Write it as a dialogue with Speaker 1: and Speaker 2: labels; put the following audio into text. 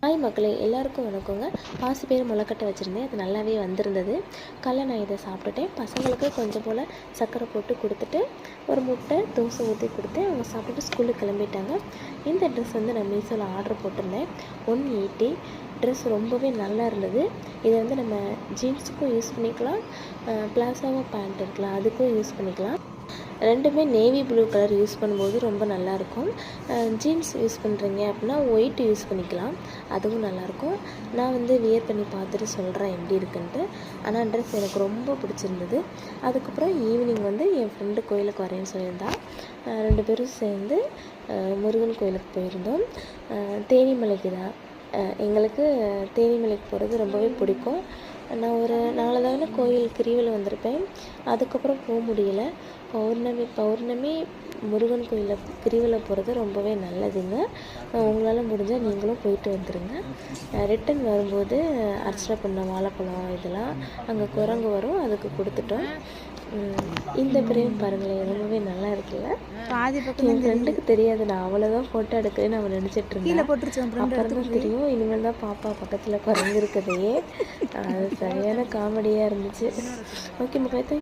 Speaker 1: Hi மக்களே, எல்லாருக்கும் வணக்கங்க. பாசிப்பயிறு முளைக்கட்டை வச்சுருந்தேன். அது நல்லாவே வந்திருந்தது. காலைல நான் இதை சாப்பிட்டுட்டேன். பசங்களுக்கு கொஞ்சம் போல் சர்க்கரை போட்டு கொடுத்துட்டு ஒரு முட்டை தோசை ஊற்றி கொடுத்தேன். அவங்க சாப்பிட்டுட்டு ஸ்கூலுக்கு கிளம்பிட்டாங்க. இந்த ட்ரெஸ் வந்து நான் மீஷோவில் ஆர்டர் போட்டிருந்தேன். 180 ட்ரெஸ் ரொம்பவே நல்லா இருந்தது. இதை வந்து நம்ம ஜீன்ஸுக்கும் யூஸ் பண்ணிக்கலாம், பிளாசோவா பேண்ட் இருக்கலாம் அதுக்கும் யூஸ் பண்ணிக்கலாம். ரெண்டுமே நேவி ப்ளூ கலர் யூஸ் பண்ணும்போது ரொம்ப நல்லாயிருக்கும். ஜீன்ஸ் யூஸ் பண்ணுறீங்க அப்படின்னா ஒயிட் யூஸ் பண்ணிக்கலாம், அதுவும் நல்லாயிருக்கும். நான் வந்து வியர் பண்ணி பார்த்துட்டு சொல்கிறேன் எப்படி இருக்குன்ட்டு. ஆனால் ட்ரெஸ் எனக்கு ரொம்ப பிடிச்சிருந்தது. அதுக்கப்புறம் ஈவினிங் வந்து என் ஃப்ரெண்டு கோயிலுக்கு வரேன்னு சொல்லியிருந்தா. 2 பேரும் சேர்ந்து முருகன் கோயிலுக்கு போயிருந்தோம். தேனிமலைக்கு தான். எங்களுக்கு தேனிமலைக்கு போகிறது ரொம்பவே பிடிக்கும். நான் ஒரு 4 தவணை கோயில் கிரிவலம் வந்திருப்பேன். அதுக்கப்புறம் போக முடியல. பௌர்ணமி முருகன் கோயிலில் கிரிவலம் போகிறது ரொம்பவே நல்லதுங்க. உங்களால் முடிஞ்சால் நீங்களும் போயிட்டு வந்துடுங்க. ரிட்டன் வரும்போது அர்ச்சனை பண்ண வாழைப்பழம் இதெல்லாம் அங்கே குரங்கு வரும், அதுக்கு கொடுத்துட்டோம். இந்த பிரேம் பாருங்களேன், ரொம்பவே நல்லா இருக்குல்ல. என் ஃப்ரெண்டுக்கு தெரியாது நான் அவ்வளோதான் ஃபோட்டோ எடுக்கிறேன்னு அவன் நினச்சிட்டு இருந்தேன். அப்புறம் தான் தெரியும் இனிமேல் தான் பாப்பா பக்கத்தில் குறைஞ்சிருக்கதையே. அது சரியான காமெடியாக இருந்துச்சு. ஓகே மக்களே.